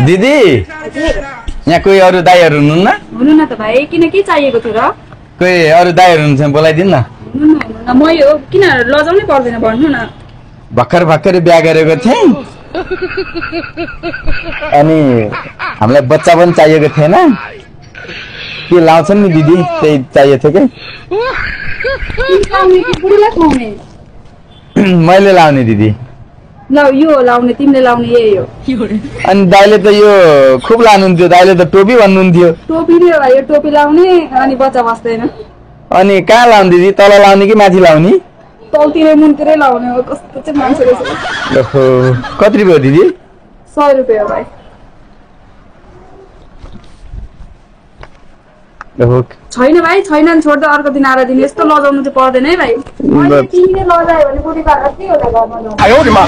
दिदी यहाँ कोही अरू दाइहरू हुनुहुन्न हुनु न त भाइ किन के चाहिएको थियो र कोही अरू दाइहरू हुनुहुन्छ बोलाइदिनु न हुनु न म यो किन लजाउनै पर्दैन भन्नु न भर्खर बिहा गरेको थिएँ अनि हामीलाई बच्चा पनि चाहिएको थिएन के लाउँछन् नि दिदी त्यही चाहिएको थियो कि मैले लाउने दिदी ल यो लाउने तिमीले लाउने यही हो अनि दाइले त यो खुब लानुहुन्थ्यो दाइले त टोपी भन्नुहुन्थ्यो टोपी नै हो यो टोपी लाउने अनि बच्चा बस्दैन अनि कहाँ लाउने दिदी तल लाउने कि माथि लाउने तलतिरै मुनतिरै लाउने हो कस्तो चाहिँ मान्छे रहेछ ओहो कति भयो दिदी 100 रुपैयाँ भाइ ओहो छैन भाइ छैन नि छोड्दा अर्को दिन आएर दिने यस्तो लजाउनु चाहिँ पर्दैन है भाइ तिमीले लजायो भने बुढी बाह्र के होला घरमा